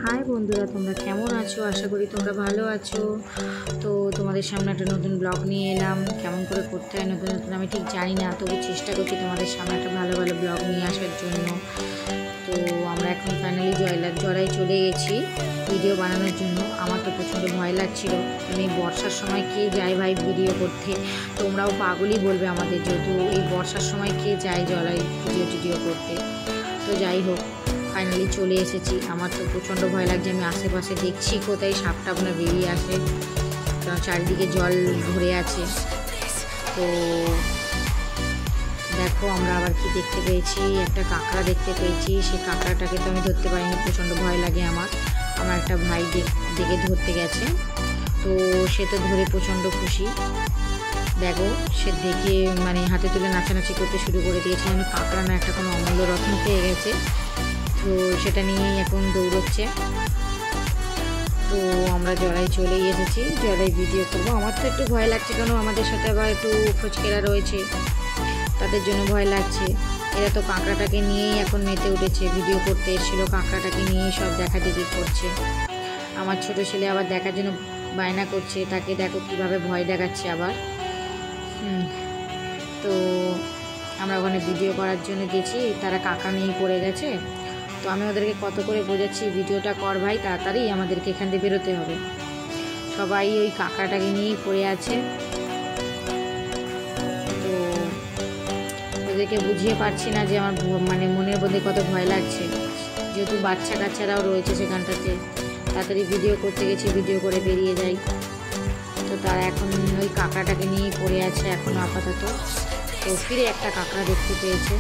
High বন্ধুরা, তোমরা কেমন আছো? আশা করি তোমরা ভালো আছো। তো তোমাদের সামনে একটা নতুন ব্লগ নিয়ে এলাম। কেমন করে করতে হয় নতুন নতুন আমি ঠিক জানি না, তবু চেষ্টা করছি তোমাদের সামনে একটা ভালো ভালো ব্লগ নিয়ে আসার জন্য। তো আমরা এখন ফাইনালি জড়াই চলে গেছি ভিডিও বানানোর জন্য। আমার তো প্রচণ্ড ভয় লাগছিল, আমি বর্ষার সময় কে যায় ভাই ভিডিও করতে? তোমরাও পাগলই বলবে আমাদের, যেহেতু এই বর্ষার সময় কে যায় জলাই ভিডিও করতে। তো যাই হোক, ফাইনালি চলে এসেছি। আমার তো প্রচণ্ড ভয় লাগছে, আমি আশেপাশে দেখছি কোথায় সাপটা না বেরিয়ে আসে, কারণ চারিদিকে জল ভরে আছে। তো দেখো আমরা আবার কি দেখতে পেয়েছি, একটা কাঁকড়া দেখতে পেয়েছি। সেই কাঁকড়াটাকে তো আমি ধরতে পারিনি, প্রচণ্ড ভয় লাগে আমার। আমার একটা ভাই দেখে ধরতে গেছে, তো সে তো ধরে প্রচণ্ড খুশি। দেখো সে দেখে মানে হাতে তুলে নাচানাচি করতে শুরু করে দিয়েছে, যেন কাঁকড়া না একটা কোনো অমূল্য রত্ন পেয়ে গেছে। তো সেটা নিয়েই এখন দৌড়চ্ছে। তো আমরা জড়াই চলেই এসেছি, জড়াই ভিডিও করবো। আমার তো একটু ভয় লাগছে, কেন আমাদের সাথে আবার একটু খোঁজকেরা রয়েছে, তাদের জন্য ভয় লাগছে। এরা তো কাঁকড়াটাকে নিয়েই এখন মেতে উঠেছে, ভিডিও করতে এসেছিলো, কাঁকড়াটাকে নিয়েই সব দেখাদেখি করছে। আমার ছোট ছেলে আবার দেখার জন্য বায়না করছে, তাকে দেখো কীভাবে ভয় দেখাচ্ছে আবার। তো আমরা ওখানে ভিডিও করার জন্য গেছি, তারা কাঁকড়া নিয়েই পড়ে গেছে। তো আমি ওদেরকে কত করে বোঝাচ্ছি, ভিডিওটা কর ভাই, তাড়াতাড়ি আমাদেরকে এখান থেকে বেরোতে হবে। সবাই ওই কাঁকড়াটাকে নিয়েই পড়ে আছে। তো ওদেরকে বুঝিয়ে পারছি না যে আমার মানে মনের মধ্যে কত ভয় লাগছে, যেহেতু বাচ্চা কাচ্চারাও রয়েছে সেখানটাতে। তাড়াতাড়ি ভিডিও করতে গেছি, ভিডিও করে বেরিয়ে যাই। তো তারা এখন ওই কাঁকড়াটাকে নিয়েই পড়ে আছে এখনও আপাতত। তো ফিরে একটা কাঁকড়া দেখতে পেয়েছে,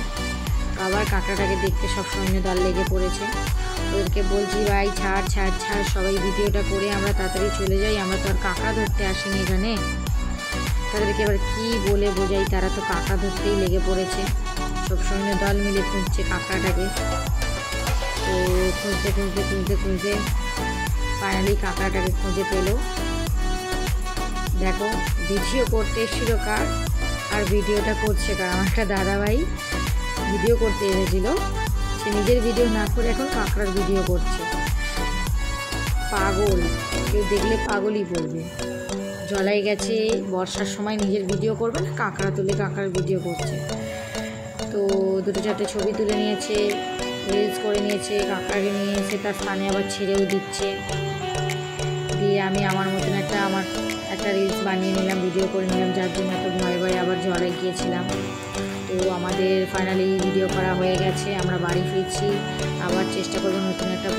আবার কাঁকড়াটাকে দেখতে সব সৈন্যদল লেগে পড়েছে। ওদেরকে বলছি ভাই ছাড় ছাড় ছাড়, সবাই ভিডিওটা করে আমরা তাড়াতাড়ি চলে যাই, আমরা তো আর কাঁকড়া ধরতে আসিনি এখানে। তাদেরকে এবার কী বলে বোঝাই, তারা তো কাঁকড়া ধরতেই লেগে পড়েছে, সব সৈন্যদল মিলে খুঁজছে কাঁকড়াটাকে। তো খুঁজতে খুঁজতে খুঁজতে খুঁজতে ফাইনালি কাঁকড়াটাকে খুঁজে পেল। দেখো ভিডিও করতে এসেছিলো কার, আর ভিডিওটা করছে কার? আমার একটা দাদাভাই ভিডিও করতে এসেছিল, সে নিজের ভিডিও না করে এখন কাঁকড়ার ভিডিও করছে। পাগল, কেউ দেখলে পাগলই বলবে। জলাই গেছে বর্ষার সময়, নিজের ভিডিও করবে না, কাঁকড়া তুলে কাঁকড়ার ভিডিও করছে। তো দুটো চারটে ছবি তুলে নিয়েছে, রিলস করে নিয়েছে, কাঁকড়াকে নিয়ে এসে তার স্থানে আবার ছেড়েও দিচ্ছে। দিয়ে আমি আমার মতন একটা রিলস বানিয়ে নিলাম, ভিডিও করে নিলাম, যার জন্য এত ভয়ে ভয়ে আবার জড়াই গিয়েছিলাম। তো আমাদের ফাইনালি ভিডিও করা হয়ে গেছে, আমরা বাড়ি ফিরছি। আবার চেষ্টা করবো নতুন একটা